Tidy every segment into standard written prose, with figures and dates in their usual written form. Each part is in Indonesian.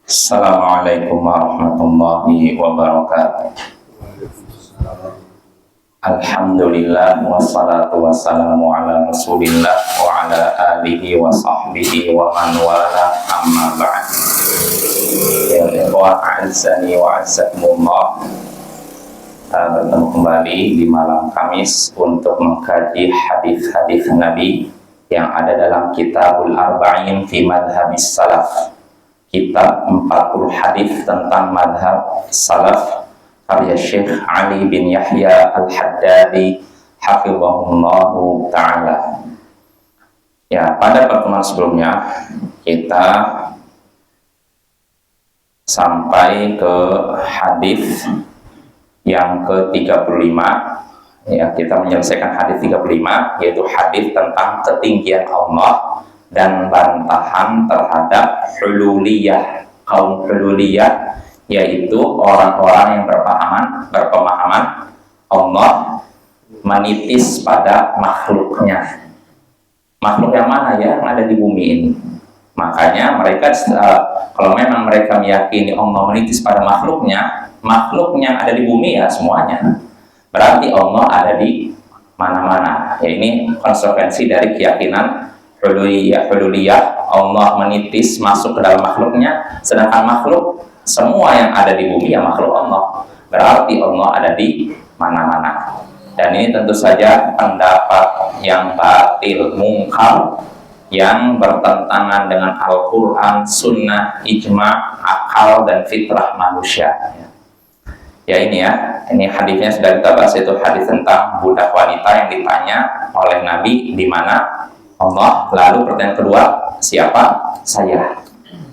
Assalamualaikum warahmatullahi wabarakatuh. Alhamdulillah wassalatu wassalamu ala rasulillah wa ala alihi wa sahbihi wa man wala amma ba'd. Ya ikhwah a'azzani wa a'azzakumullah, bertemu kembali di malam Kamis untuk mengkaji hadis-hadis Nabi yang ada dalam Kitabul Arba'in fi Madhabis Salaf, kitab 40 hadis tentang madhab salaf karya Syekh Ali bin Yahya Al-Haddadi hafizahullahu ta'ala. Ya, pada pertemuan sebelumnya kita sampai ke hadis yang ke-35. Ya, kita menyelesaikan hadis 35, yaitu hadis tentang ketinggian Allah dan bantahan terhadap hululiyah, kaum hululiyah, yaitu orang-orang yang berpemahaman Allah menitis pada makhluknya. Makhluk yang mana ya yang ada di bumi ini? Makanya mereka kalau memang mereka meyakini Allah menitis pada makhluknya, makhluk yang ada di bumi ya semuanya, berarti Allah ada di mana-mana. Ya, ini konsekuensi dari keyakinan hululiyah, Allah menitis masuk ke dalam makhluknya, sedangkan makhluk semua yang ada di bumi ya makhluk Allah, berarti Allah ada di mana-mana. Dan ini tentu saja pendapat yang batil, mungkar, yang bertentangan dengan Al-Quran, Sunnah, Ijma', akal, dan fitrah manusia. Ya ini ya, ini hadisnya sudah kita bahas, itu hadis tentang budak wanita yang ditanya oleh Nabi di mana Allah. Lalu pertanyaan kedua, siapa? Saya.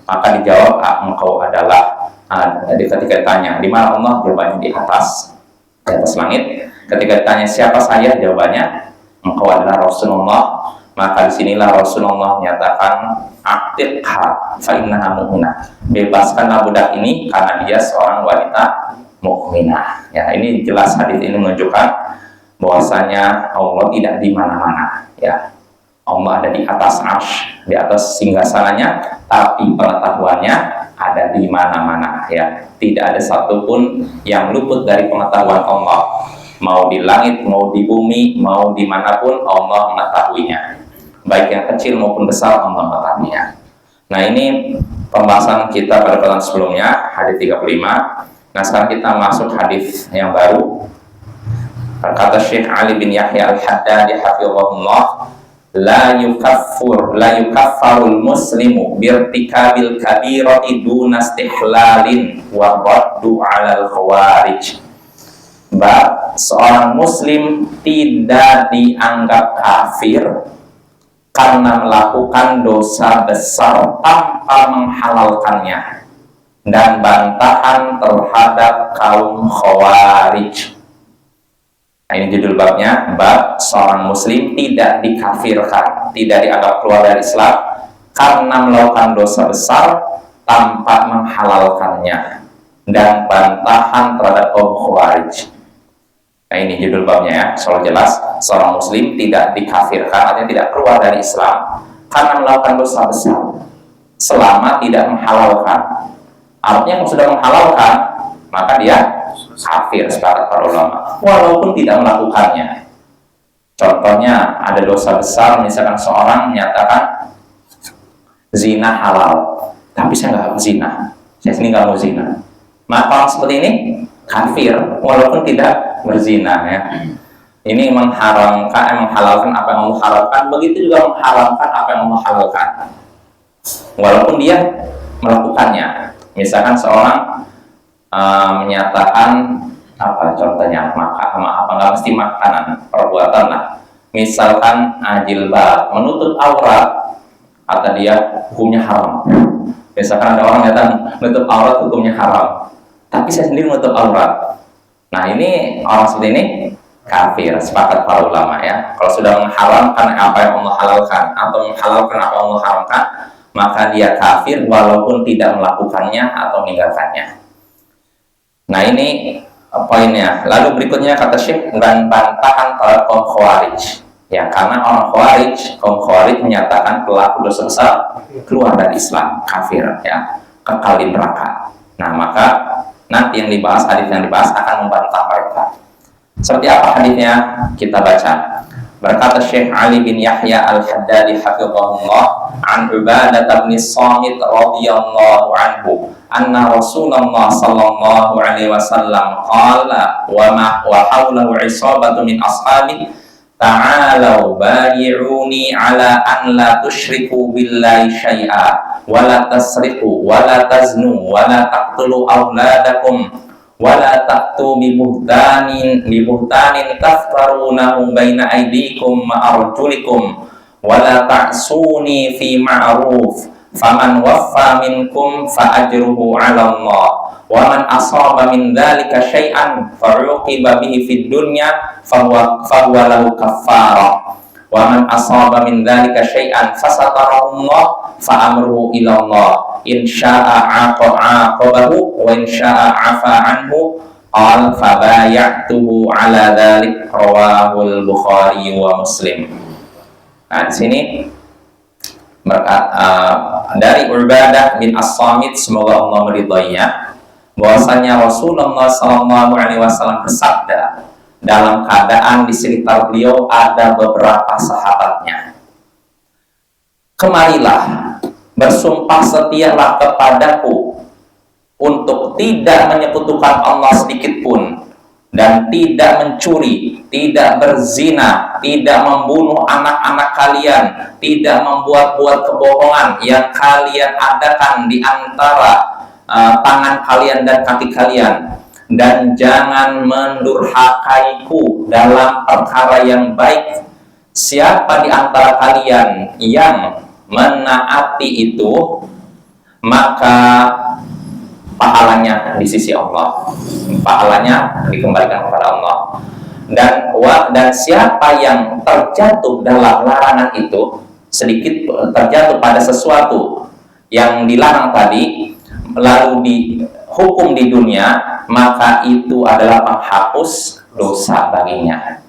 Maka dijawab, engkau adalah. Ketika ditanya di mana Allah, jawabannya di atas langit. Ketika ditanya siapa saya, jawabannya engkau adalah Rasulullah. Maka disinilah Rasulullah menyatakan, aqtiqha fa innaha mu'minah, bebaskanlah budak ini karena dia seorang wanita mukminah. Ya, ini jelas hadis ini menunjukkan bahwasanya Allah tidak di mana-mana. Ya, Allah ada di atas arsy, di atas singgasananya, tapi pengetahuannya ada di mana-mana. Ya, tidak ada satupun yang luput dari pengetahuan Allah. Mau di langit, mau di bumi, mau dimanapun Allah mengetahuinya. Baik yang kecil maupun besar Allah mengetahuinya. Nah, ini pembahasan kita pada pertemuan sebelumnya, hadis 35. Nah, sekarang kita masuk hadis yang baru. Kata Syekh Ali bin Yahya Al-Haddadi hafizahullah, la yukaffarul muslimu birtikabil kabirati duna istihlalin wa raddu 'alal khawarij. Seorang muslim tidak dianggap kafir karena melakukan dosa besar tanpa menghalalkannya, dan bantahan terhadap kaum khawarij. Nah, ini judul babnya, bab seorang muslim tidak dikafirkan, tidak dianggap keluar dari Islam karena melakukan dosa besar tanpa menghalalkannya, dan bantahan terhadap kaum khawarij. Nah, ini judul babnya ya, soal jelas, seorang muslim tidak dikafirkan, artinya tidak keluar dari Islam karena melakukan dosa besar selama tidak menghalalkan. Artinya kalau sudah menghalalkan, maka dia kafir sepakat para ulama, walaupun tidak melakukannya. Contohnya ada dosa besar, misalkan seorang menyatakan zina halal, tapi saya nggak mau zina, saya sini nggak mau zina. Maka orang seperti ini kafir walaupun tidak berzina. Ya, ini menghalalkan apa yang Allah halalkan, begitu juga mengharamkan apa yang Allah halalkan walaupun dia melakukannya. Misalkan seorang menyatakan apa contohnya, apa nggak mesti makanan, perbuatan lah, misalkan jilbab, menutup aurat, kata dia hukumnya haram. Misalkan ada orang menyatakan menutup aurat hukumnya haram, tapi saya sendiri menutup aurat. Nah, ini orang seperti ini kafir sepakat para ulama ya. Kalau sudah mengharamkan apa yang Allah halalkan atau menghalalkan apa yang Allah haramkan, maka dia kafir walaupun tidak melakukannya atau meninggalkannya. Nah, ini poinnya. Lalu berikutnya kata Syekh, dan bantahan terhadap kaum khawarij. Ya, karena orang Khawarij, kaum Khawarij menyatakan pelaku dosa besar keluar dari Islam, kafir, ya, kekal di neraka. Nah, maka nanti yang dibahas, hadis yang dibahas akan membantah mereka. Seperti apa hadisnya? Kita baca. Berkata Syekh Ali bin Yahya Al-Haddadi hafizahullah, an Ubadah bin Samit radhiyallahu anhu, anna Rasulullah sallallahu alaihi wasallam qala wa hawlahu isabatu min ashabi ta'alau bayi'uni ala an la tusyriku billahi syai'a wa la tasriqu wa la taznu wa la taqtulu awladakum wa la ta'tu bi buhtanin taftarunahu baina aydikum wa arjulikum wa la ta'suni fi ma'ruf faman waffa minkum fa ajruhu 'ala Allah wa man asaba min dzalika syai'an fa'uqiba bihi fid dunya fahuwa lahu kaffarah wa man asaba min dzalika syai'an fasatarahu Allah fa amruhu ila Allah in syaa'a 'aqabahu wa in syaa'a 'afa anhu qala fa bay'tuhu 'ala dzalik rawahul Bukhari wa Muslim. Nah, di sini dari Ubadah bin As-Samit, semoga Allah meridainya, bahwasanya Rasulullah SAW bersabda dalam keadaan di sekitar beliau ada beberapa sahabatnya, kemarilah, bersumpah setialah kepadaku untuk tidak menyekutukan Allah sedikit pun, dan tidak mencuri, tidak berzina, tidak membunuh anak-anak kalian, tidak membuat-buat kebohongan yang kalian adakan di antara tangan kalian dan kaki kalian, dan jangan mendurhakaiku dalam perkara yang baik. Siapa di antara kalian yang menaati itu, maka pahalanya di sisi Allah, pahalanya dikembalikan kepada Allah. Dan siapa yang terjatuh dalam larangan itu, sedikit terjatuh pada sesuatu yang dilarang tadi, lalu dihukum di dunia, maka itu adalah penghapus dosa baginya.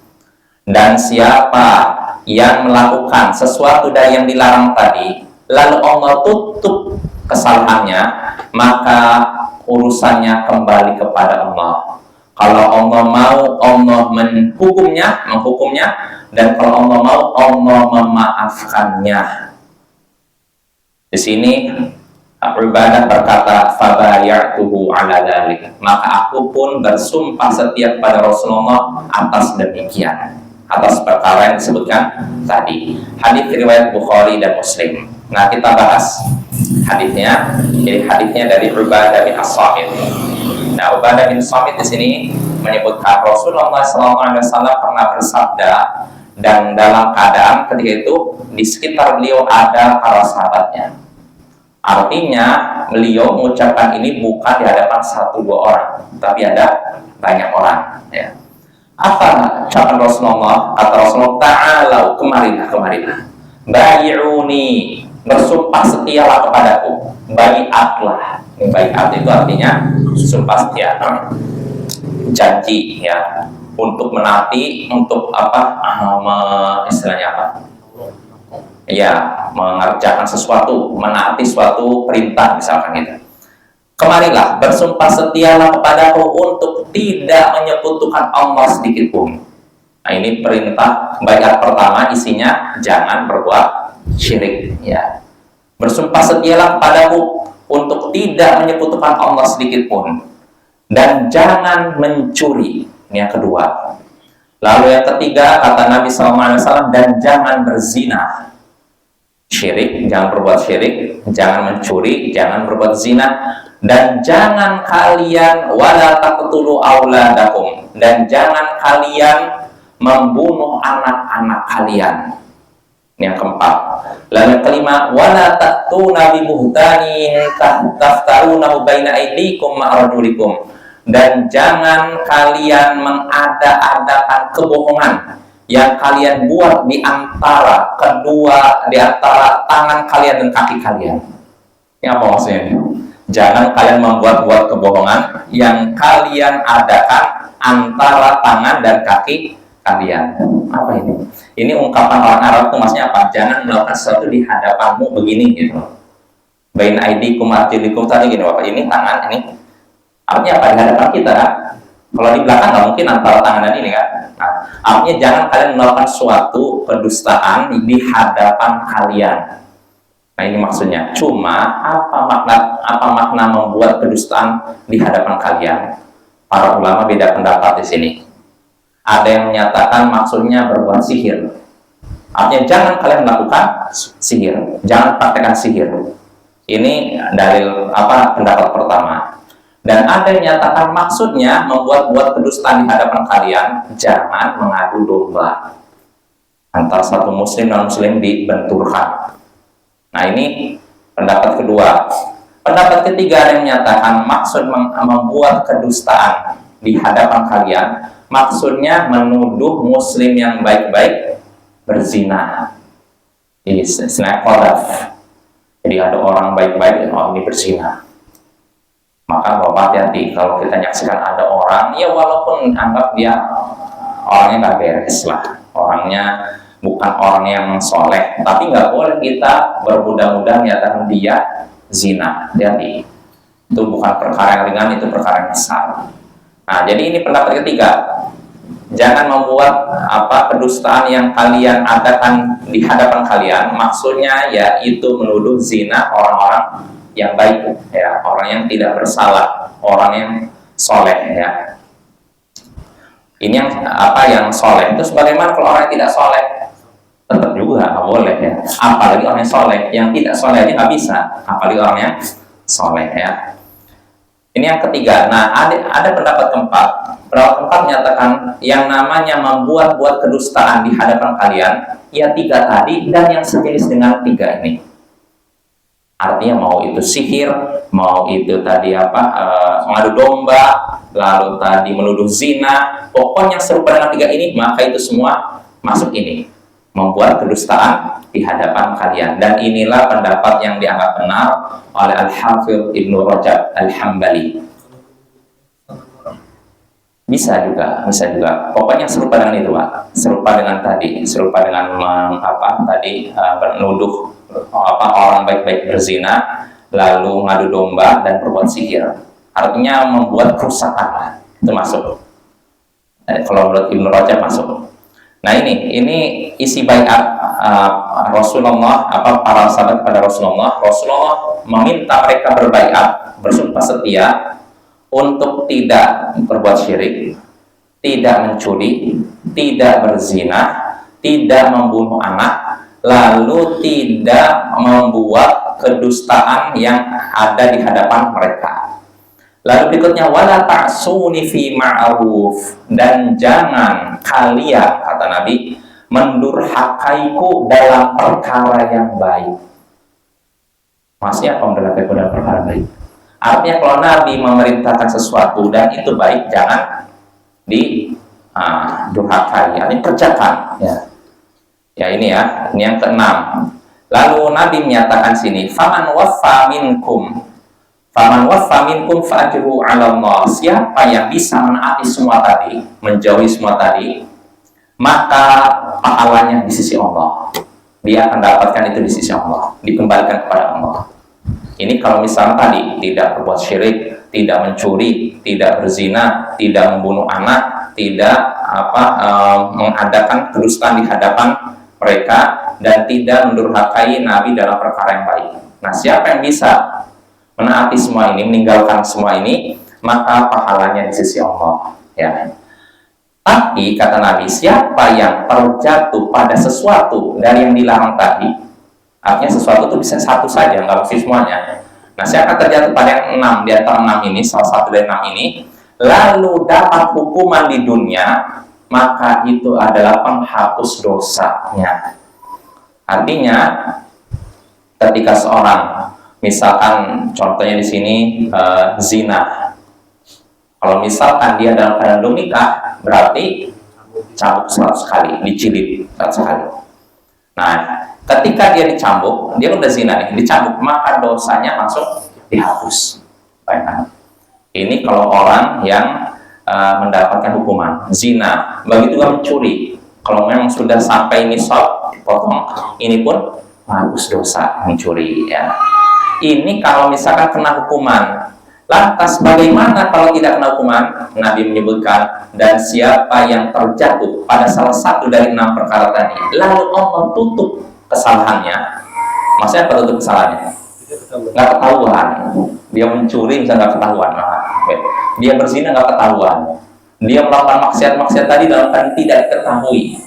Dan siapa yang melakukan sesuatu dari yang dilarang tadi, lalu Allah tutup kesalahannya, maka urusannya kembali kepada Allah. Kalau Allah mau, Allah menghukumnya, dan kalau Allah mau, Allah memaafkannya. Di sini Ubadah berkata, fabayatuhu ala dzalik, maka aku pun bersumpah setia kepada Rasulullah atas demikian, atas perkara yang disebutkan tadi. Hadis riwayat Bukhari dan Muslim. Nah, kita bahas hadisnya. Jadi hadisnya dari Ubadah bin As-Samit. Nah, Ubadah bin Samit di sini menyebutkan Rasulullah SAW pernah bersabda, dan dalam keadaan ketika itu di sekitar beliau ada para sahabatnya. Artinya beliau mengucapkan ini bukan di hadapan 1-2 orang, tapi ada banyak orang. Ya. Apa ucapan Rasulullah? Kata Rasulullah, ta'alau, kemarilah. Bayi'uni, bersumpah setialah kepadaku. Bayi'atlah. Bayi'at itu artinya sumpah setia, janji, ya, untuk menaati, untuk apa? Istilahnya apa? Ya, mengerjakan sesuatu, menaati suatu perintah, misalkan gitu. Kemarilah, bersumpah setialah kepadaku untuk tidak menyekutukan Allah sedikit pun. Nah, ini perintah baiat pertama, isinya jangan berbuat syirik, ya. Bersumpah setialah kepadaku untuk tidak menyekutukan Allah sedikit pun, dan jangan mencuri. Ini yang kedua. Lalu yang ketiga, kata Nabi SAW, dan jangan berzina. Syirik, jangan berbuat syirik, jangan mencuri, jangan berbuat zina, dan jangan kalian wala taqtulu auladakum, dan jangan kalian membunuh anak-anak kalian. Ini yang keempat. Lalu yang kelima, wala ta'tuna bi buhtanin taftarunahu baina aydikum wa arjulikum, dan jangan kalian mengada-adakan kebohongan yang kalian buat di antara tangan kalian dan kaki kalian. Ini apa maksudnya? Jangan kalian membuat-buat kebohongan yang kalian adakan antara tangan dan kaki kalian. Apa ini? Ini ungkapan orang Arab itu maksudnya apa? Jangan melakukan sesuatu di hadapanmu begini gitu. Bain aidikum arjulikum tadi gini Bapak, ini tangan ini. Artinya apa? Di hadapan kita kan? Kalau di belakang nggak mungkin antara tangan dan ini kan? Nah, artinya jangan kalian melakukan suatu kedustaan di hadapan kalian. Nah ini maksudnya. Cuma apa makna membuat kedustaan di hadapan kalian? Para ulama beda pendapat di sini. Ada yang menyatakan maksudnya berbuat sihir. Artinya jangan kalian melakukan sihir, jangan praktekkan sihir. Ini dalil pendapat pertama. Dan ada yang menyatakan maksudnya membuat kedustaan di hadapan kalian, jangan mengadu domba antara satu muslim dan muslim dibenturkan. Nah ini pendapat kedua. Pendapat ketiga ada yang menyatakan maksud membuat kedustaan di hadapan kalian, maksudnya menuduh muslim yang baik-baik berzina. Istilahnya qadzaf. Jadi ada orang baik-baik dan orang ini berzina. Maka Bapak hati-hati kalau kita nyaksikan ada orang, ya walaupun anggap dia orangnya nggak beres lah, orangnya bukan orang yang soleh, tapi nggak boleh kita bermudah-mudah menyatakan dia zina. Jadi itu bukan perkara yang ringan, itu perkara yang besar. Nah jadi ini pendapat ketiga. Jangan membuat kedustaan yang kalian adakan di hadapan kalian, maksudnya yaitu menuduh zina orang-orang yang baik, ya, orang yang tidak bersalah, orang yang soleh, ya. Ini yang soleh itu sebagaimana kalau orang yang tidak soleh, tetap juga nggak boleh, ya. Apalagi orang yang soleh, yang tidak soleh aja nggak bisa, apalagi orang yang soleh, ya. Ini yang ketiga. Nah, ada pendapat keempat. Pendapat keempat menyatakan yang namanya membuat kedustaan di hadapan kalian, ya tiga tadi dan yang sejenis dengan tiga ini. Artinya mau itu sihir, mau itu tadi mengadu domba, lalu tadi menuduh zina, pokoknya serupa dengan tiga ini, maka itu semua masuk ini, membuat kedustaan di hadapan kalian. Dan inilah pendapat yang dianggap benar oleh Al-Hafidh Ibnu Rajab Al-Hambali. Bisa juga. Pokoknya serupa dengan itu, Pak. Serupa dengan menuduh orang baik-baik berzina, lalu ngadu domba dan berbuat sihir. Artinya membuat kerusakan, itu masuk. Kalau menurut Ibnu Rajab masuk. Nah ini isi baiat Rasulullah, para sahabat kepada Rasulullah meminta mereka berbaiat, bersumpah setia untuk tidak berbuat syirik, tidak mencuri, tidak berzina, tidak membunuh anak, lalu tidak membuat kedustaan yang ada di hadapan mereka. Lalu berikutnya wala ta'suni fi ma'ruf, dan jangan kalian, kata Nabi, mendurhakaiku dalam perkara yang baik. Maksudnya apa mendurhakaiku dalam perkara baik? Artinya kalau Nabi memerintahkan sesuatu dan itu baik, jangan durhakai, artinya kerjakan, ya. Ya ini yang keenam. Lalu Nabi menyatakan sini, faman waffa minkum fa'ajruhu 'ala Allah. Siapa yang bisa menaati semua tadi, menjauhi semua tadi, maka pahalanya di sisi Allah. Dia akan dapatkan itu di sisi Allah, dikembalikan kepada Allah. Ini kalau misalnya tadi tidak berbuat syirik, tidak mencuri, tidak berzina, tidak membunuh anak, tidak mengadakan kedustaan di hadapan mereka, dan tidak mendurhakai Nabi dalam perkara yang baik. Nah, siapa yang bisa menaati semua ini, meninggalkan semua ini, maka pahalanya di sisi Allah, ya. Tapi kata Nabi, siapa yang terjatuh pada sesuatu dari yang dilarang tadi, artinya sesuatu itu bisa satu saja, nggak mesti semuanya. Nah, siapa terjatuh pada yang 6 di antara 6 ini, salah satu dari 6 ini, lalu dapat hukuman di dunia, maka itu adalah penghapus dosanya. Artinya, ketika seorang, misalkan contohnya di sini zina, kalau misalkan dia dalam keadaan belum nikah, berarti cambuk 100 kali, dicilid 100 kali. Nah, ketika dia dicambuk, dia udah zina nih, dicambuk, maka dosanya langsung dihapus. Baik. Ini kalau orang yang mendapatkan hukuman. Zina, begitu juga mencuri. Kalau memang sudah sampai nisab, potong, ini pun hapus dosa mencuri ya. Ini kalau misalkan kena hukuman. Lantas bagaimana kalau tidak kena hukuman? Nabi menyebutkan, dan siapa yang terjatuh pada salah satu dari 6 perkara tadi, lalu Allah tutup kesalahannya. Maksudnya apa tutup kesalahannya? Nggak ketahuan. Dia mencuri misalnya nggak ketahuan. Dia berzina nggak ketahuan. Dia melakukan maksiat-maksiat tadi dalam keadaan tidak diketahui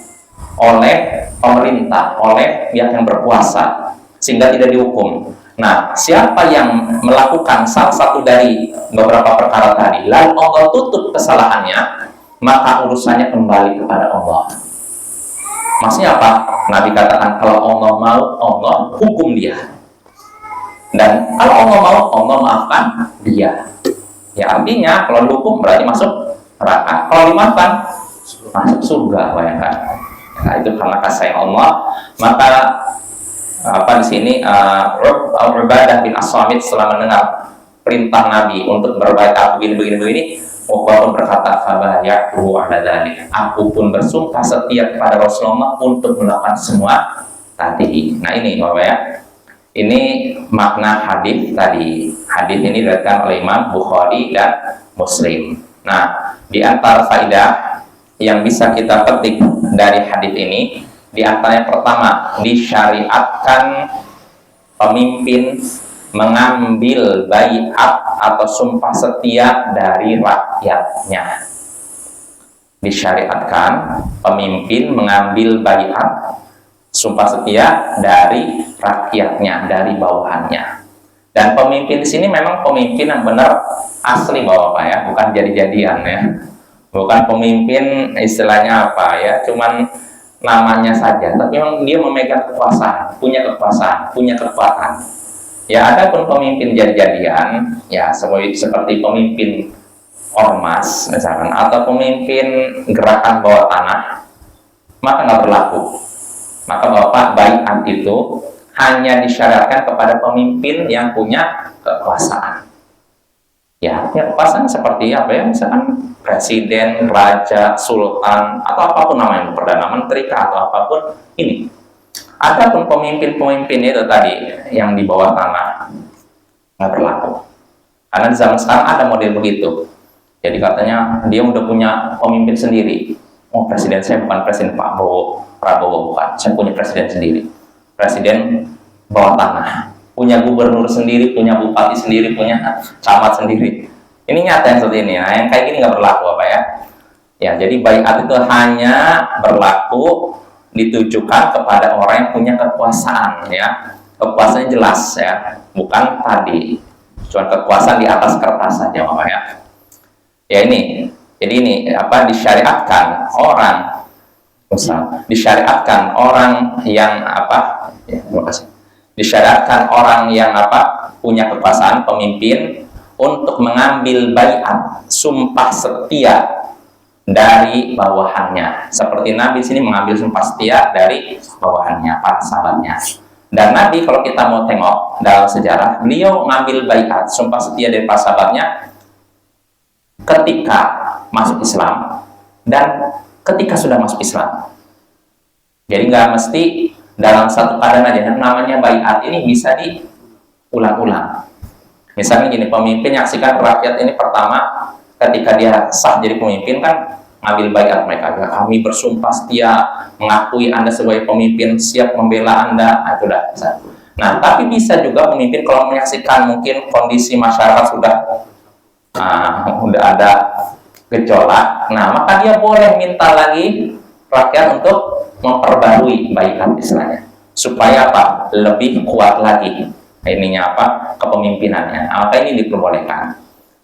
oleh pemerintah, oleh pihak yang berkuasa, sehingga tidak dihukum. Nah, siapa yang melakukan salah satu dari beberapa perkara tadi, lalu Allah tutup kesalahannya, maka urusannya kembali kepada Allah. Maksudnya apa? Nabi katakan, kalau Allah mau, Allah hukum dia. Dan kalau Allah mau, Allah maafkan dia. Ya, artinya kalau dihukum berarti masuk neraka. Kalau dimaafkan, masuk surga, bayangkan. Nah, itu karena kasih Allah. Maka di sini Ubadah bin As-Samit setelah mendengar perintah Nabi untuk berbaik aku begini, Uqbah berkata, "Fabayatuhu ala dzalik." Aku pun bersumpah setia kepada Rasulullah untuk melakukan semua tadi. Nah, ini Bapak ya. Ini makna hadis tadi. Hadis ini diriwayatkan oleh Imam Bukhari dan Muslim. Nah, di antara faedah yang bisa kita petik dari hadis ini, di antaranya pertama, disyariatkan pemimpin mengambil baiat atau sumpah setia dari rakyatnya. Disyariatkan pemimpin mengambil baiat sumpah setia dari rakyatnya, dari bawahannya. Dan pemimpin di sini memang pemimpin yang benar asli Bapak ya, bukan jadi-jadian ya. Bukan pemimpin istilahnya apa ya, cuman namanya saja, tapi memang dia memegang kekuasaan, punya kekuatan. Ya, ada pun pemimpin jadi-jadian, ya seperti pemimpin ormas misalkan, atau pemimpin gerakan bawah tanah, maka nggak berlaku. Maka Bapak, baiat itu hanya disyaratkan kepada pemimpin yang punya kekuasaan. Ya, kekuasaan seperti apa ya, misalkan presiden, raja, sultan, atau apapun namanya, perdana menteri atau apapun ini. Adapun pemimpin-pemimpin itu tadi yang di bawah tanah nggak berlaku. Karena di zaman sekarang ada model begitu. Jadi katanya dia udah punya pemimpin sendiri. Oh, presiden saya bukan presiden Prabowo, bukan. Saya punya presiden sendiri. Presiden bawah tanah. Punya gubernur sendiri, punya bupati sendiri, punya camat sendiri. Ini nyata yang seperti ini. Nah, yang kayak gini nggak berlaku apa ya? Ya, jadi baiat itu hanya berlaku ditujukan kepada orang yang punya kekuasaan ya. Kekuasaannya jelas ya, bukan tadi cuma kekuasaan di atas kertas saja Bapak ya. Ya ini. Jadi ini disyariatkan orang disyariatkan orang yang ya, terima kasih. Disyariatkan orang yang punya kekuasaan, pemimpin, untuk mengambil baiat, sumpah setia dari bawahannya. Seperti Nabi sini mengambil sumpah setia dari bawahannya, para sahabatnya. Dan Nabi kalau kita mau tengok dalam sejarah, beliau mengambil baiat, sumpah setia dari para sahabatnya ketika masuk Islam dan ketika sudah masuk Islam. Jadi nggak mesti dalam satu keadaan aja. Namanya baiat ini bisa diulang-ulang. Misalnya gini, pemimpin nyaksikan rakyat ini pertama ketika dia sah jadi pemimpin kan ngambil baiat mereka. Kami bersumpah setia mengakui Anda sebagai pemimpin, siap membela Anda. Nah, itu dah. Nah, tapi bisa juga pemimpin kalau menyaksikan mungkin kondisi masyarakat sudah ada gejolak. Nah, maka dia boleh minta lagi rakyat untuk memperbarui baiat istilahnya supaya lebih kuat lagi ininya kepemimpinannya. Maka ini diperbolehkan.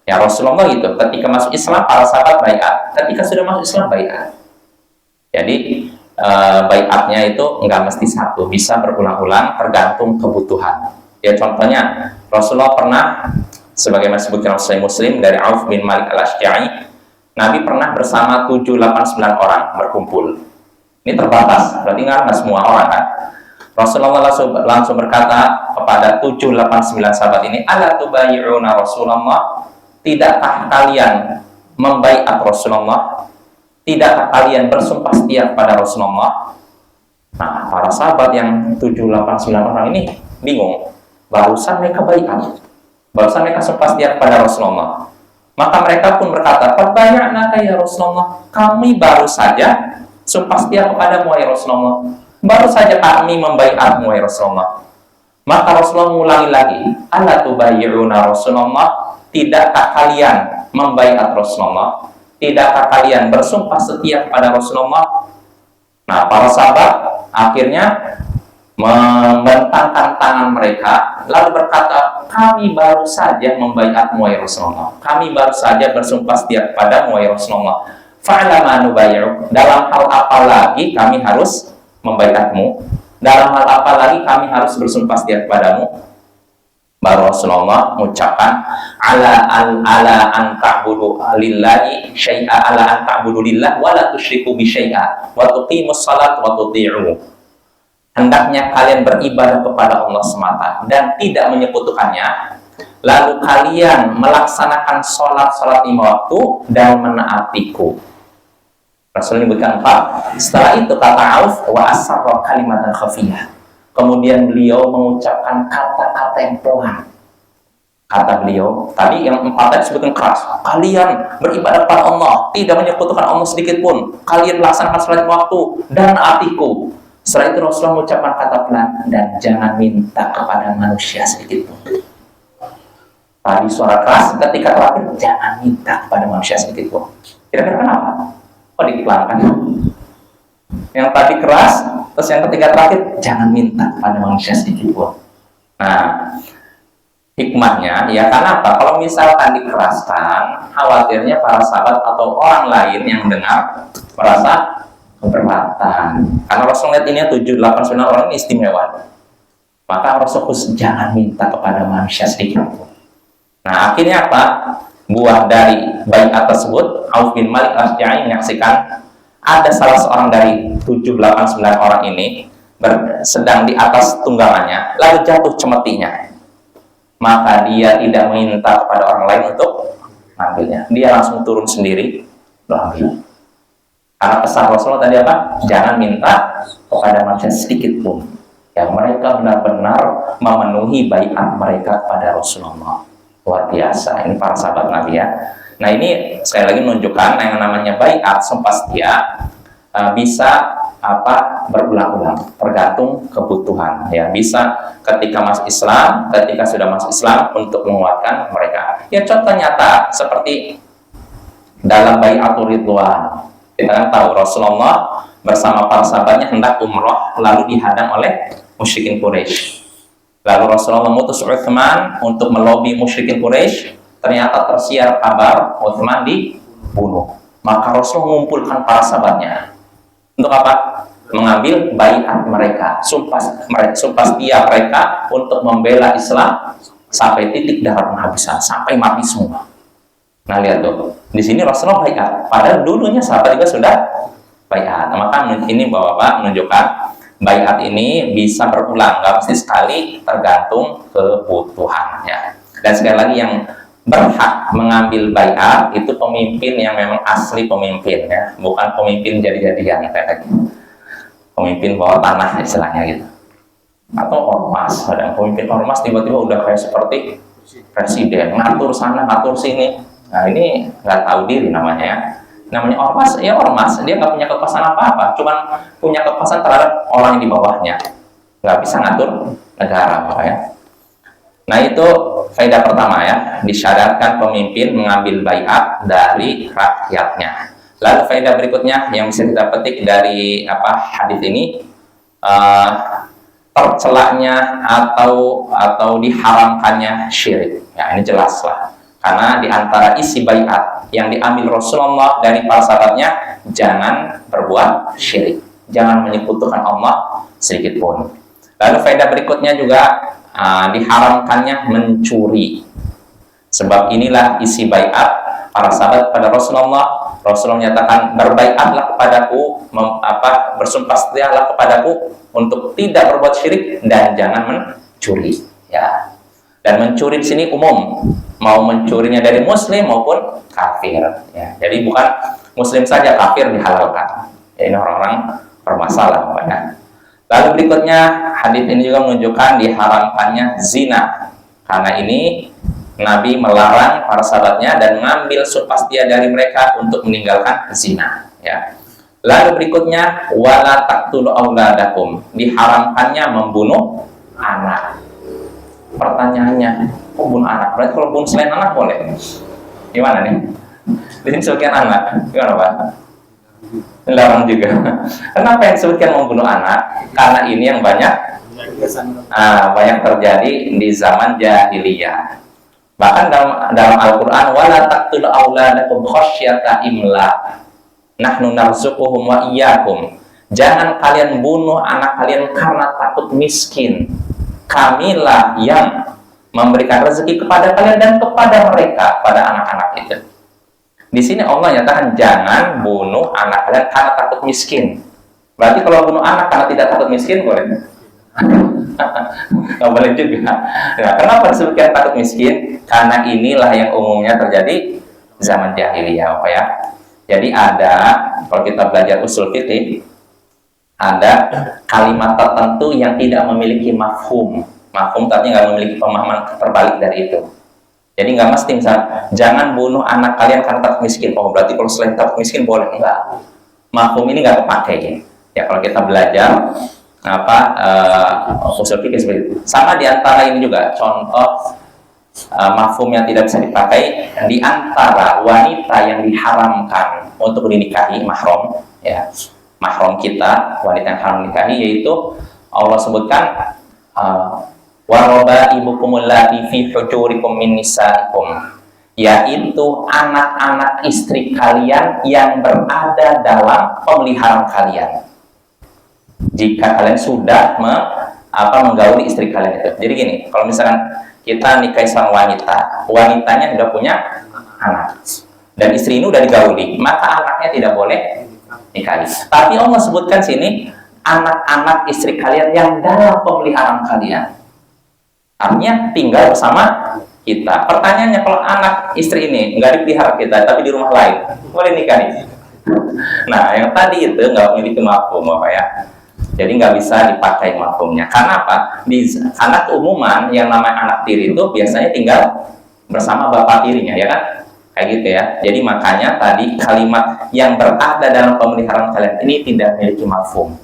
Ya Rasulullah gitu, ketika masuk Islam para sahabat baiat, ketika sudah masuk Islam baiat. Jadi baiatnya itu nggak mesti satu, bisa berulang-ulang tergantung kebutuhan. Ya contohnya Rasulullah pernah sebagaimana disebutkan oleh Muslim dari Auf bin Malik al-Ashja'i, Nabi pernah bersama 789 orang berkumpul. Ini terbatas, berarti nggak semua orang kan. Rasulullah langsung berkata kepada 789 sahabat ini, "Ala tubayi'una Rasulullah? Tidakkah kalian membaiat Rasulullah? Tidakkah kalian bersumpah setia kepada Rasulullah? Nah, para sahabat yang 7, 8, 9 orang ini bingung. Barusan mereka baiat, barusan mereka sumpah setia kepada Rasulullah. Maka mereka pun berkata, "Qad bay'naka ya Rasulullah." Kami baru saja sumpah setia kepadamu ya Rasulullah. Baru saja kami membaiatmu ya Rasulullah. Maka Rasulullah mengulangi lagi, "Ala tubayyi'una Rasulullah?" Tidakkah kalian membaiat Rasulullah? Tidakkah kalian bersumpah setia kepada Rasulullah? Nah, para sahabat akhirnya membentangkan tangan mereka, lalu berkata, "Kami baru saja membaiatmu ya Rasulullah. Kami baru saja bersumpah setia kepadamu ya Rasulullah. Fa'ala ma nubayyi'u." Dalam hal apa lagi kami harus membaiatmu? Dalam hal apa lagi kami harus bersumpah setia kepadamu? Baru Rasulullah mengucapkan, ala an ta'budu lillahi syai'a, ala an ta'budu lillah wa la tusyriku bi syai'a wa tuqimus salat wa tuti'u. Hendaknya kalian beribadah kepada Allah semata dan tidak menyekutukannya, lalu kalian melaksanakan sholat lima waktu dan menaatiku. Rasul menyebutkan 4. Setelah itu kata Auf, wa asarra kalimatan khafiyah. Kemudian beliau mengucapkan kata-kata yang pelan. Kata beliau, tadi yang 4 tadi disebutkan keras. Kalian beribadah kepada Allah, tidak menyekutukan Allah sedikit pun. Kalian melaksanakan sholat waktu dan atiku. Setelah itu Rasulullah mengucapkan kata pelan, dan jangan minta kepada manusia sedikit pun. Tadi suara keras, ketika terakhir jangan minta kepada manusia sedikit pun. Kira-kira kenapa? Kok dipelankan? Yang tadi keras, terus yang ketiga terakhir jangan minta pada manusia sedikit pun. Nah, hikmahnya ya karena apa? Kalau misalkan dikeraskan, khawatirnya para sahabat atau orang lain yang dengar merasa keberatan. Karena Rasul lihat ini 7, 8, 9 orang ini istimewa. Maka Rasul khusus jangan minta kepada manusia sedikit pun. Nah, akhirnya apa? Buah dari baiat tersebut, Auf bin Malik Asja'i menyaksikan ada salah seorang dari 7, 8, 9 orang ini sedang di atas tunggangannya, lalu jatuh cemetinya. Maka dia tidak minta kepada orang lain untuk mengambilnya. Dia langsung turun sendiri, ambil. Karena pesan Rasulullah tadi apa? Jangan minta kepada manusia sedikit pun. Yang mereka benar-benar memenuhi baiat mereka kepada Rasulullah. Luar biasa. Ini para sahabat Nabi ya. Nah, ini sekali lagi menunjukkan yang namanya baiat sumpah setia bisa berulang-ulang, tergantung kebutuhan ya. Bisa ketika masuk Islam, ketika sudah masuk Islam untuk menguatkan mereka. Ya contoh nyata seperti dalam baiatul ridwan. Kita kan tahu Rasulullah bersama para sahabatnya hendak umroh, lalu dihadang oleh musyrikin Quraisy. Lalu Rasulullah mengutus Utsman untuk melobi musyrikin Quraisy. Ternyata tersiar kabar Utsman dibunuh. Maka Rasul mengumpulkan para sahabatnya. Untuk apa? Mengambil baiat mereka, sumpah setia mereka untuk membela Islam sampai titik darah penghabisan, sampai mati semua. Nah, lihat tuh. Di sini Rasulullah baiat. Padahal dulunya sahabat juga sudah baiat. Maka ini Bapak menunjukkan baiat ini bisa berulang, nggak pasti sekali, tergantung kebutuhannya. Dan sekali lagi yang berhak mengambil baiat itu pemimpin yang memang asli pemimpin ya, bukan pemimpin jadi-jadian kayak gitu. Pemimpin bawah tanah istilahnya gitu. Atau ormas, ada pemimpin ormas tiba-tiba udah kayak seperti presiden, ngatur sana, ngatur sini. Nah, ini nggak tahu diri namanya ya. Namanya ormas, ya ormas, dia nggak punya kekuasaan apa-apa, cuman punya kekuasaan terhadap orang yang di bawahnya, nggak bisa ngatur negara, Pak ya. Nah, itu faedah pertama ya, disyaratkan pemimpin mengambil baiat dari rakyatnya. Lalu faedah berikutnya yang bisa kita petik dari hadis ini, tercelaknya atau diharamkannya syirik. Ya, ini jelas lah. Karena di antara isi baiat yang diambil Rasulullah dari para sahabatnya, jangan berbuat syirik, jangan menyekutukan Allah sedikit pun. Lalu faedah berikutnya juga diharamkannya mencuri. Sebab inilah isi baiat para sahabat pada Rasulullah. Rasulullah menyatakan, berbaiatlah kepadaku, bersumpah setialah kepadaku untuk tidak berbuat syirik dan jangan mencuri. Ya. Dan mencuri di sini umum, mau mencurinya dari muslim maupun kafir. Ya. Jadi bukan muslim saja, kafir dihalalkan. Ya, ini orang-orang bermasalah. Ya. Lalu berikutnya, hadis ini juga menunjukkan diharamkannya zina. Karena ini Nabi melarang para sahabatnya dan mengambil sumpah dari mereka untuk meninggalkan zina. Ya. Lalu berikutnya, wala taqtulu auladakum, diharamkannya membunuh anak. Pertanyaannya, kok bunuh anak? Berarti kalau bunuh selain anak boleh? Gimana nih? Di sini sebutkan anak, gimana Pak? Dilarang juga. Kenapa yang disebutkan membunuh anak? Karena ini yang banyak terjadi di zaman jahiliyah. Bahkan dalam Al-Quran, wala taqtulu auladakum khasyata imlaq, nahnu narzuquhum wa iyyakum. Jangan kalian bunuh anak kalian karena takut miskin. Kamilah yang memberikan rezeki kepada kalian dan kepada mereka, pada anak-anak itu. Di sini Allah nyatakan jangan bunuh anak kalian karena takut miskin. Berarti kalau bunuh anak karena tidak takut miskin boleh? Nggak boleh juga. Nah, kenapa disebutkan takut miskin? Karena inilah yang umumnya terjadi zaman jahiliyah, ya. Jadi ada, kalau kita belajar usul fikih, ada kalimat tertentu yang tidak memiliki mafhum. Mafhum artinya nggak memiliki pemahaman terbalik dari itu. Jadi nggak mesti misal, jangan bunuh anak kalian karena takut miskin. Oh berarti kalau selain takut miskin boleh? Enggak. Mafhum ini nggak kepakai. Ya kalau kita belajar usul fikih seperti itu. Sama di antara ini juga contoh mafhum yang tidak bisa dipakai di antara wanita yang diharamkan untuk dinikahi mahram, ya mahram kita, wanita yang haram dinikahi, yaitu Allah sebutkan warabaibukum allati fi hujurikum min nisaikum, yaitu anak-anak istri kalian yang berada dalam pemeliharaan kalian jika kalian sudah menggauli istri kalian itu. Jadi gini, kalau misalkan kita nikahi seorang wanitanya sudah punya anak dan istri ini sudah digauli, maka anaknya tidak boleh nikahi. Tapi Allah sebutkan sini anak-anak istri kalian yang dalam pemeliharaan kalian, artinya tinggal bersama kita. Pertanyaannya, kalau anak istri ini nggak dipelihara kita tapi di rumah lain, boleh nikahi? Nah, yang tadi itu nggak memiliki mafhum, ya. Jadi nggak bisa dipakai mafhumnya. Karena apa? Karena keumuman yang namanya anak tiri itu biasanya tinggal bersama bapak tirinya, ya kan? Kayak gitu ya. Jadi makanya tadi kalimat yang berada dalam pemeliharaan kalian ini tidak memiliki mafhum.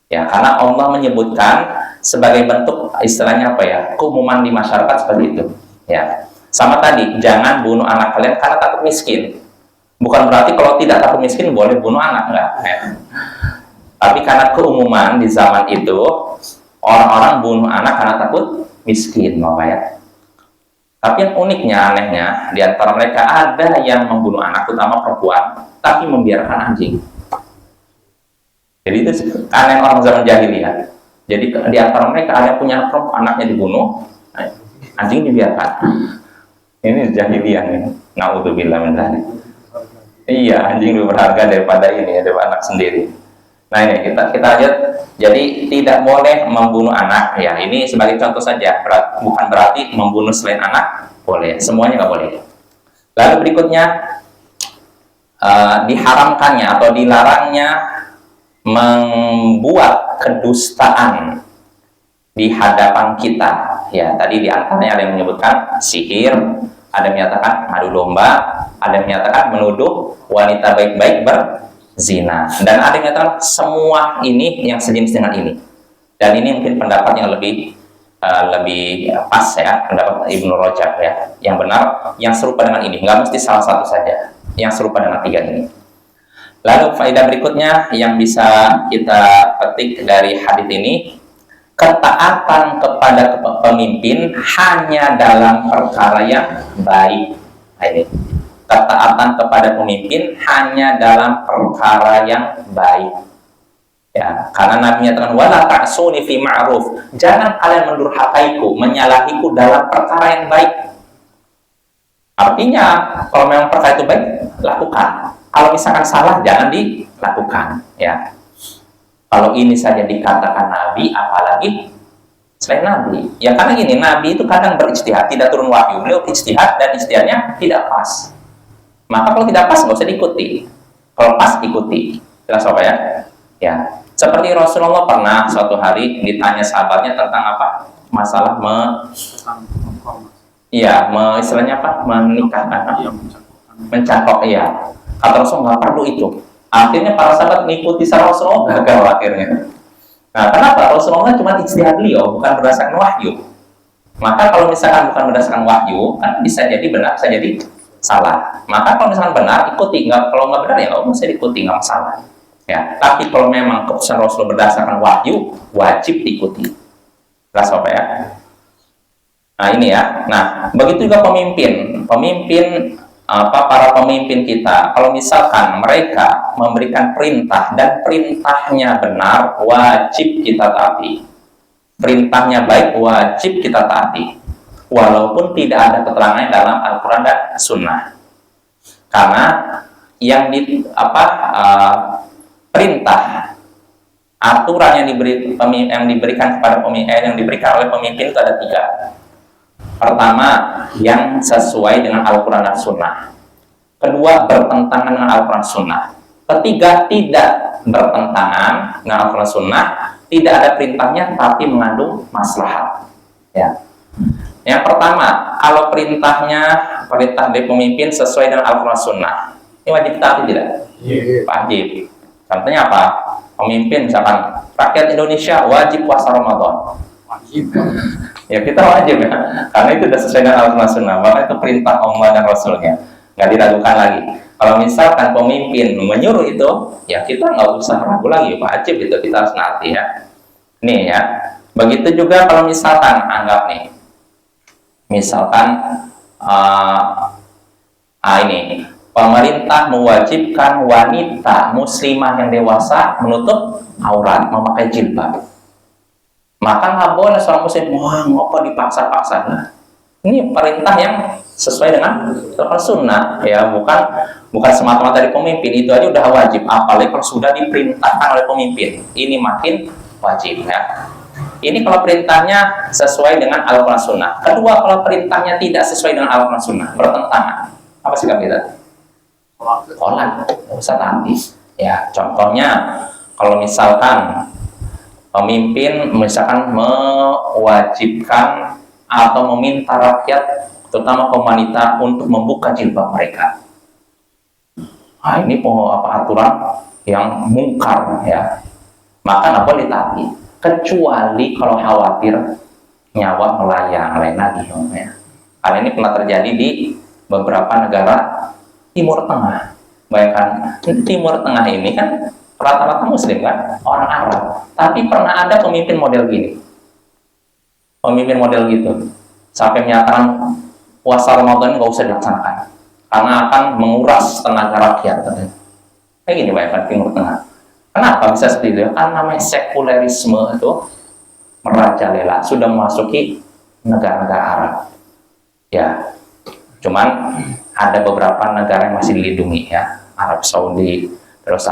Ya, karena Allah menyebutkan sebagai bentuk istilahnya keumuman di masyarakat seperti itu. Ya, sama tadi, jangan bunuh anak kalian karena takut miskin. Bukan berarti kalau tidak takut miskin boleh bunuh anak, enggak. Ya. Tapi karena keumuman di zaman itu orang-orang bunuh anak karena takut miskin, ya. Tapi yang uniknya, anehnya, di antara mereka ada yang membunuh anak, terutama perempuan, tapi membiarkan anjing. Jadi itu aneh orang zaman jahiliyah. Jadi di antara mereka ada yang punya perempuan, anaknya dibunuh, anjing dibiarkan. Ini jahiliyah nih. Naudzubillah min dzalik. Iya, anjing lebih berharga daripada anak sendiri. Nah ini kita lihat. Jadi tidak boleh membunuh anak. Ya ini sebagai contoh saja. Bukan berarti membunuh selain anak boleh. Semuanya nggak boleh. Lalu berikutnya diharamkannya atau dilarangnya membuat kedustaan di hadapan kita. Ya tadi di antaranya ada yang menyebutkan sihir, ada yang menyatakan adu domba, ada yang menyatakan menuduh wanita baik-baik berzina, dan ada yang menyatakan semua ini yang sejenis dengan ini. Dan ini mungkin pendapat yang lebih pas ya, pendapat Ibnu Rajab ya, yang benar, yang serupa dengan ini, nggak mesti salah satu saja, yang serupa dengan tiga ini. Lalu faedah berikutnya yang bisa kita petik dari hadis ini, ketaatan kepada pemimpin hanya dalam perkara yang baik. Ini ketaatan kepada pemimpin hanya dalam perkara yang baik. Ya, karena Nabi menyatakan wala ta'suni fi ma'ruf, jangan kalian mendurhakaiku, menyalahiku dalam perkara yang baik. Artinya kalau memang perkara itu baik, lakukan. Kalau misalkan salah, jangan dilakukan. Ya, kalau ini saja dikatakan Nabi, apalagi Selain Nabi. Ya karena gini, Nabi itu kadang berijtihad, tidak turun wahyu. Beliau ijtihad dan ijtihadnya tidak pas. Maka kalau tidak pas nggak usah diikuti. Kalau pas ikuti. Jelas apa ya? Ya. Seperti Rasulullah pernah suatu hari ditanya sahabatnya tentang apa? Masalah istilahnya apa? Menikahkan. Mencakok, iya. Kata Rasulullah nggak perlu itu. Akhirnya para sahabat mengikuti Rasulullah, gagal akhirnya. Nah, kenapa? Rasulullah cuma ijtihad beliau, bukan berdasarkan wahyu. Maka kalau misalkan bukan berdasarkan wahyu, kan bisa jadi benar, bisa jadi salah. Maka kalau misalkan benar, ikuti. Kalau nggak benar, ya nggak usah diikuti, nggak masalah. Ya, tapi kalau memang keputusan Rasul berdasarkan wahyu, wajib diikuti. Jelas apa ya? Nah ini ya. Nah, begitu juga pemimpin. Para pemimpin kita, kalau misalkan mereka memberikan perintah dan perintahnya benar, wajib kita taati. Perintahnya baik, wajib kita taati, walaupun tidak ada keterangan dalam Al-Quran dan Sunnah. Karena yang perintah, aturan yang diberikan kepada yang diberikan oleh pemimpin itu ada 3. Pertama, yang sesuai dengan Al-Quran dan Sunnah. Kedua, bertentangan dengan Al-Quran dan Sunnah. Ketiga, tidak bertentangan dengan Al-Quran dan Sunnah, tidak ada perintahnya tapi mengandung maslahat. Ya. Yang pertama, kalau perintah dari pemimpin sesuai dengan Al-Quran dan Sunnah, ini wajib taati tidak? Wajib. Contohnya apa? Pemimpin misalkan rakyat Indonesia wajib puasa Ramadan. Wajib. Ya kita wajib ya, karena itu sudah sesuai dengan Al-Quran Sunnah. Maka itu perintah Allah dan Rasulnya, nggak diragukan lagi. Kalau misalkan pemimpin menyuruh itu, ya kita nggak usah ragu lagi, wajib itu kita harus naati ya. Nih ya, begitu juga kalau misalkan anggap nih, misalkan ini pemerintah mewajibkan wanita muslimah yang dewasa menutup aurat, memakai jilbab. Maka nggak boleh seorang muslim, wah ngapa dipaksa-paksa. Nah, ini perintah yang sesuai dengan Al-Quran Sunnah, ya bukan semata-mata dari pemimpin, itu aja udah wajib. Apalagi kalau sudah diperintahkan oleh pemimpin, ini makin wajib ya. Ini kalau perintahnya sesuai dengan Al-Quran Sunnah. Kedua, kalau perintahnya tidak sesuai dengan Al-Quran Sunnah, bertentangan, apa sikap kita? Tolak, nggak usah taati. Ya, contohnya kalau misalkan pemimpin misalkan mewajibkan atau meminta rakyat, terutama kaum wanita, untuk membuka jilbab mereka. Nah, ini aturan yang mungkar ya. Maka nggak boleh ditaati, kecuali kalau khawatir nyawa melayang lain lagi ya. Karena ini pernah terjadi di beberapa negara Timur Tengah. Bayangkan Timur Tengah ini kan rata-rata muslim kan, orang Arab, tapi pernah ada pemimpin model gini, pemimpin model gitu, sampai menyatakan puasa Ramadan nggak usah dilaksanakan karena akan menguras tenaga rakyat. Kayak gini bayangkan Timur Tengah. Kenapa bisa seperti itu? Karena namanya sekulerisme itu merajalela, sudah memasuki negara-negara Arab. Ya, cuman ada beberapa negara yang masih dilindungi ya, Arab Saudi, terus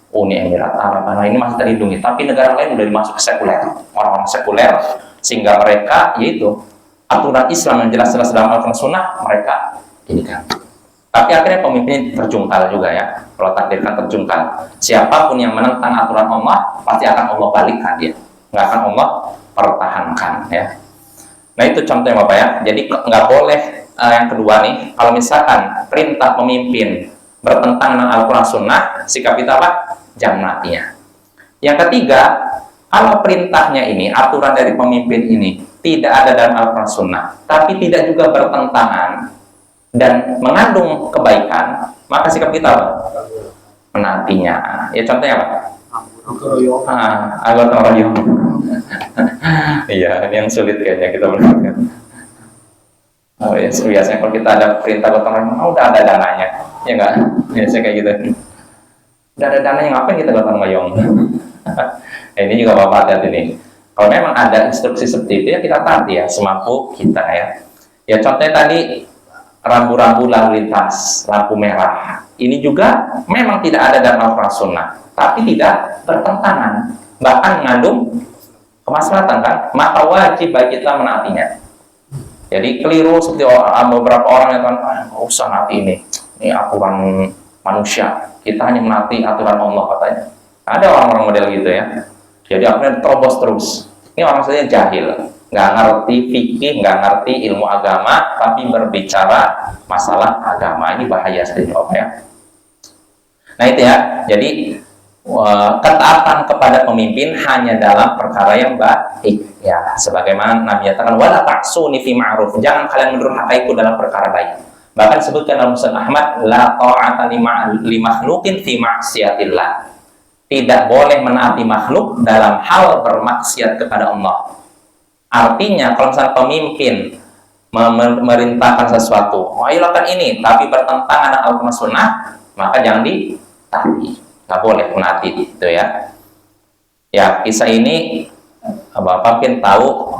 Uni Emirat Arab, nah ini masih terlindungi, tapi negara lain udah dimasuk ke sekuler, orang-orang sekuler, sehingga mereka yaitu aturan Islam yang jelas-jelas dalam Al-Quran Sunnah mereka ini kan. Tapi akhirnya pemimpin terjungkal juga ya, kalau takdirkan terjungkal. Siapapun yang menentang aturan Allah pasti akan Allah balikkan dia, nggak akan Allah pertahankan ya. Nah itu contohnya Bapak ya. Jadi nggak boleh yang kedua nih, kalau misalkan perintah pemimpin bertentangan dengan Al-Quran Sunnah, sikap kita apa? Jangan naatinya. Yang ketiga, kalau perintahnya ini, aturan dari pemimpin ini tidak ada dalam Al-Quran Sunnah, tapi tidak juga bertentangan dan mengandung kebaikan, maka sikap kita apa? Menaatinya. Ya contohnya apa? Anggota royong. Iya, ini yang sulit kayaknya kita berpikir. Oh ya, biasanya kalau kita ada perintah gotong royong, udah ada dananya, ya enggak? Biasanya kayak gitu. Udah ada dananya, ngapain kita gotong royong? Ini juga Bapak hati-hati nih. Kalau memang ada instruksi seperti itu ya kita taati ya, semampu kita ya. Ya contohnya tadi rambu-rambu lalu lintas, lampu merah. Ini juga memang tidak ada dalam Al-Quran Sunnah, tapi tidak bertentangan, bahkan mengandung kemaslahatan kan, maka wajib bagi kita menaatinya. Jadi keliru seperti beberapa orang yang nggak usah naati ini aturan manusia, kita hanya menaati aturan Allah katanya. Ada orang-orang model gitu ya. Jadi akhirnya terobos terus. Ini orang saja jahil, nggak ngerti fikih, nggak ngerti ilmu agama, tapi berbicara masalah agama. Ini bahaya sekali, ya. Nah itu ya. Jadi ketaatan kepada pemimpin hanya dalam perkara yang baik, ya. Sebagaimana Nabi katakan, wala ta'suni fi ma'ruf, jangan kalian mendurhakaiku dalam perkara baik. Bahkan sebutkan dalam Musnad Ahmad, la ta'ata li makhluqin fi ma'siyatillah. Tidak boleh menaati makhluk dalam hal bermaksiat kepada Allah. Artinya kalau misalnya pemimpin memerintahkan sesuatu, ayo lakukan ini, tapi bertentangan dengan Al-Quran Sunnah, maka jangan ditaati. Nggak boleh menaati itu ya. Ya, kisah ini Bapak mungkin tahu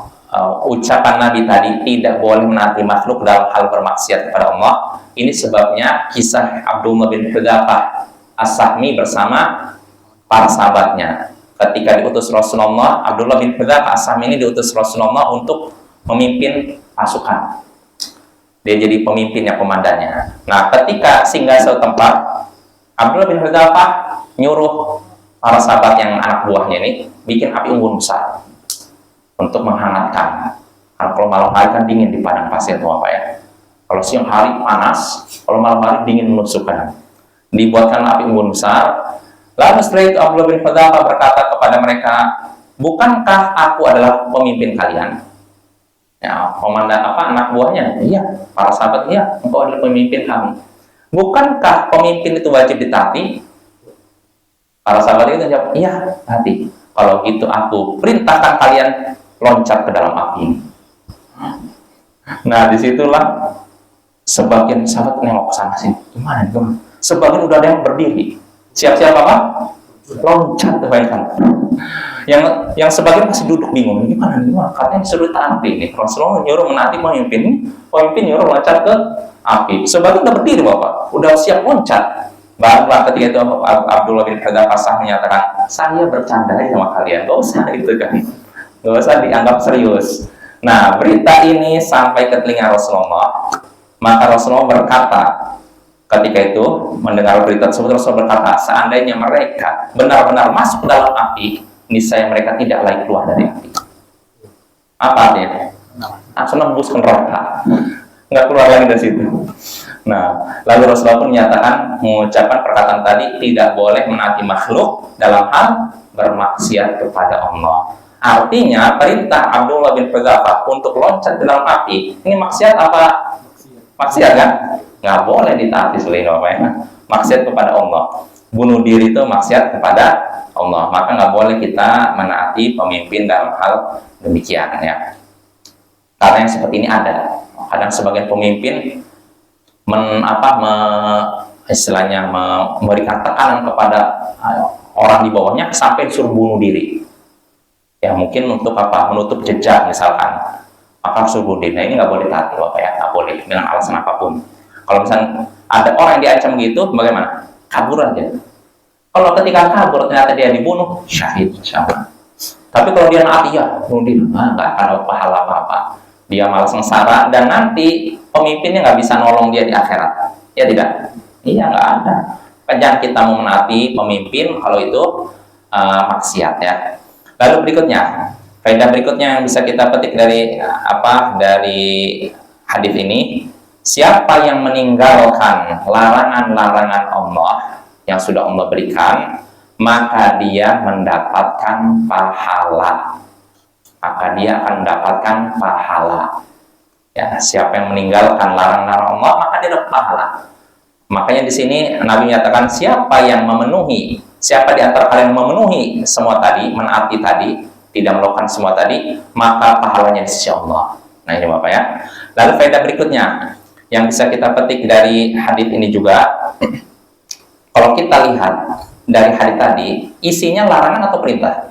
ucapan Nabi tadi tidak boleh menaati makhluk dalam hal bermaksiat kepada Allah. Ini sebabnya kisah Abdullah bin Hudzafah As-Sahmi bersama para sahabatnya. Ketika diutus Rasulullah, Abdullah bin Hudzafah As-Sahmi ini diutus Rasulullah untuk memimpin pasukan. Dia jadi pemimpinnya, komandannya. Nah, ketika singgah suatu tempat, Abdullah bin Hudzafah nyuruh para sahabat yang anak buahnya ini bikin api unggun besar untuk menghangatkan. Karena kalau malam hari kan dingin di padang pasir, apa ya. Kalau siang hari panas, kalau malam hari dingin menusukkan. Dibuatkan api unggun besar. Lalu setelah itu Abdullah bin Hudzafah berkata kepada mereka, bukankah aku adalah pemimpin kalian? Ya, komandan anak buahnya? Iya. Para sahabat, iya, engkau adalah pemimpin kami. Bukankah pemimpin itu wajib ditaati? Para sahabat itu jawab, iya, hati. Kalau gitu aku perintahkan kalian loncat ke dalam api. Nah, disitulah sebagian sahabat nengok ke sana sini. Gimana? Sebagian udah ada yang berdiri. Siap-siap apa? Loncat, bayangkan. Yang sebagian masih duduk bingung. Gimana? Katanya disuruh taati ini. Rasulullah nyuruh menaati pemimpin nyuruh loncat ke api. Sebagian udah berdiri, Bapak. Udah siap loncat. Barulah ketika itu Abdullah bin Hudzafah menyatakan, saya bercanda sama kalian, gak usah itu kan, gak usah dianggap serius. Nah, berita ini sampai ke telinga Rasulullah, maka Rasulullah berkata, ketika itu mendengar berita tersebut, Rasulullah berkata, seandainya mereka benar-benar masuk ke dalam api, niscaya mereka tidak lagi keluar dari api. Apa artinya? Langsung nembus ke neraka, nggak keluar lagi dari situ. Nah, lalu Rasulullah pun menyatakan, mengucapkan perkataan tadi, tidak boleh menaati makhluk dalam hal bermaksiat kepada Allah. Artinya, perintah Abdullah bin Hudzafah untuk loncat ke dalam api, ini maksiat apa? Maksiat kan? Nggak boleh ditaati selain apa ya? Maksiat kepada Allah. Bunuh diri itu maksiat kepada Allah. Maka nggak boleh kita menaati pemimpin dalam hal demikian ya. Karena yang seperti ini ada. Kadang sebagian pemimpin istilahnya memberikan tekanan kepada orang di bawahnya sampai disuruh bunuh diri. Ya mungkin untuk apa? Menutup jejak misalkan. Maka harus bunuh diri. Nah, ini nggak boleh taati, Bapak ya, nggak boleh dengan alasan apapun. Kalau misalnya ada orang yang diancam gitu, bagaimana? Kabur aja. Kalau ketika kabur ternyata dia dibunuh, syahid insyaallah. Tapi kalau dia naati ya bunuh diri, nggak akan ada pahala apa-apa. Dia malah sengsara dan nanti pemimpinnya nggak bisa nolong dia di akhirat. Ya tidak? Iya, nggak ada. Jangan kita mau menaati pemimpin kalau itu maksiat ya. Lalu berikutnya, faedah berikutnya yang bisa kita petik dari dari hadis ini, siapa yang meninggalkan larangan-larangan Allah yang sudah Allah berikan, maka dia mendapatkan pahala. Maka dia akan mendapatkan pahala. Ya, siapa yang meninggalkan larangan-larangan Allah, maka dia dapat pahala. Makanya di sini Nabi menyatakan, siapa yang memenuhi, siapa di antara kalian memenuhi semua tadi, menaati tadi, tidak melakukan semua tadi, maka pahalanya di sisi Allah. Nah ini Bapak ya. Lalu faedah berikutnya yang bisa kita petik dari hadis ini juga, kalau kita lihat dari hadis tadi, isinya larangan atau perintah?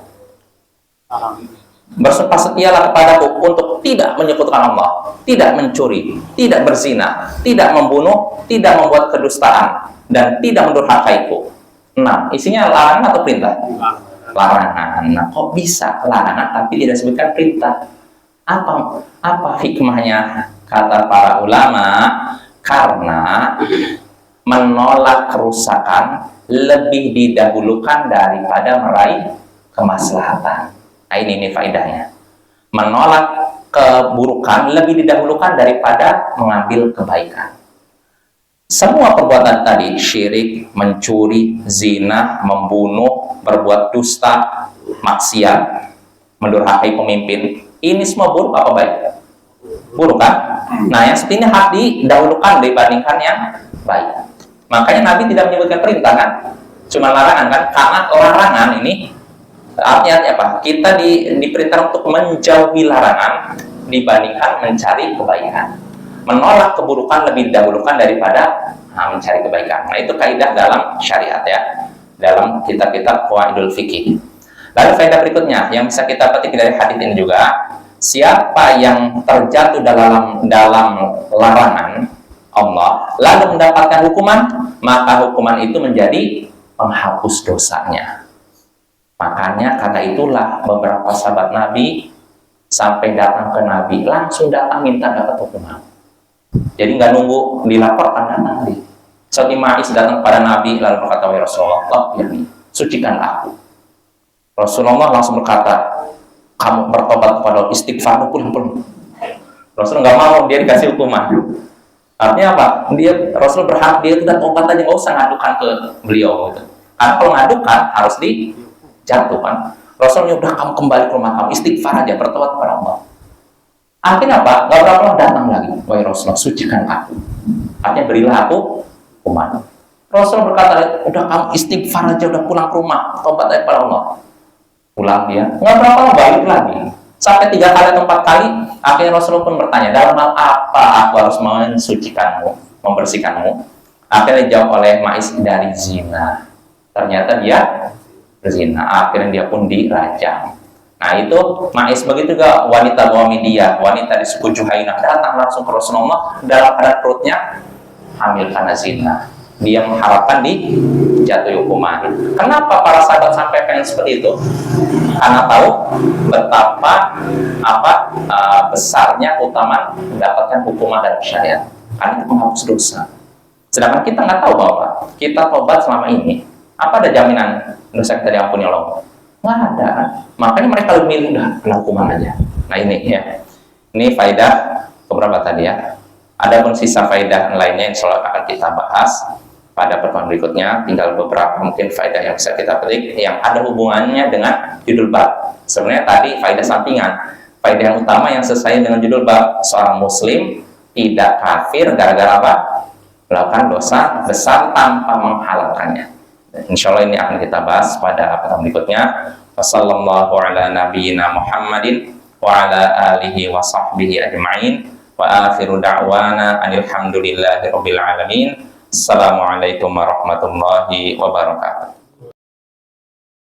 Bersumpah setialah kepadaku untuk tidak menyekutukan Allah, tidak mencuri, tidak berzina, tidak membunuh, tidak membuat kedustaan, dan tidak mendurhakaiku. Nah, isinya larangan atau perintah? larangan. Nah, kok bisa larangan tapi tidak disebutkan perintah? Apa hikmahnya? Kata para ulama, karena menolak kerusakan lebih didahulukan daripada meraih kemaslahatan. Nah, ini faedahnya. Menolak keburukan lebih didahulukan daripada mengambil kebaikan. Semua perbuatan tadi, syirik, mencuri, zina, membunuh, berbuat dusta, maksiat, mendurhakai pemimpin, ini semua buruk apa baik? Buruk kan? Nah, yang seperti ini harus didahulukan dibandingkan yang baik. Makanya Nabi tidak menyebutkan perintah kan? Cuma larangan kan? Karena larangan ini artinya apa? Kita diperintah untuk menjauhi larangan dibandingkan mencari kebaikan. Menolak keburukan lebih didahulukan daripada mencari kebaikan. Nah, itu kaidah dalam syariat ya, dalam kitab-kitab qawaidul fikih. Lalu faedah berikutnya yang bisa kita petik dari hadis ini juga, siapa yang terjatuh dalam larangan Allah lalu mendapatkan hukuman, maka hukuman itu menjadi penghapus dosanya. Makanya karena itulah beberapa sahabat Nabi sampai datang ke Nabi langsung datang minta dapat hukuman. Jadi nggak nunggu dilaporkan, datang Nabi. Saat Ma'is datang kepada Nabi lalu berkata, "Ya Rasulullah, ya sucikan aku." Rasulullah langsung berkata, "Kamu bertobat kepada istighfar, pulang." Rasul nggak mau dia dikasih hukuman. Artinya apa? Rasul berhak dia tidak tobat aja, nggak usah ngadukan ke beliau gitu. Karena kalau ngadukan harus dijatuhkan. Rasul udah, kamu kembali ke rumah kamu, istighfar aja, bertobat kepada Allah. Akhirnya apa? Gak berapa lama datang lagi, wahai Rasulullah, sucikan aku. Artinya berilah aku hukuman. Rasul berkata, udah kamu istighfar aja, udah pulang ke rumah, tobat aja kepada Allah. Pulang dia, nggak berapa lama balik lagi. Sampai 3 kali atau 4 kali, akhirnya Rasulullah pun bertanya, dalam hal apa aku harus mensucikanmu, membersihkanmu? Akhirnya dijawab oleh Ma'is, dari zina. Ternyata dia berzina. Akhirnya dia pun dirajam. Nah, itu Ma'is. Begitu juga wanita Ghamidiyah, wanita di suku Juhainah, datang langsung ke Rasulullah dalam keadaan perutnya hamil karena zina. Dia mengharapkan dijatuhi hukuman. Kenapa para sahabat sampai pengen seperti itu? Karena tahu betapa besarnya utama mendapatkan hukuman dari syariat. Karena itu menghapus dosa. Sedangkan kita nggak tahu bahwa kita tobat selama ini, apa ada jaminan dosa kita diampuni Allah? Nggak ada. Makanya mereka lebih milih udah kena hukuman aja. Nah, ini ya. Ini faedah beberapa tadi ya. Ada pun sisa faedah lainnya insya Allah akan kita bahas pada pertemuan berikutnya. Tinggal beberapa mungkin faedah yang bisa kita petik yang ada hubungannya dengan judul bab. Sebenarnya tadi faedah sampingan. Faedah yang utama yang sesuai dengan judul bab, seorang muslim tidak kafir gara-gara apa? Melakukan dosa besar tanpa menghalalkannya. Insya Allah ini akan kita bahas pada pertemuan berikutnya. Wassallallahu ala nabiyyina Muhammadin wa ala alihi wa sahbihi ajma'in. Wa akhiru da'wana alhamdulillahi rabbil alamin. Assalamualaikum warahmatullahi wabarakatuh.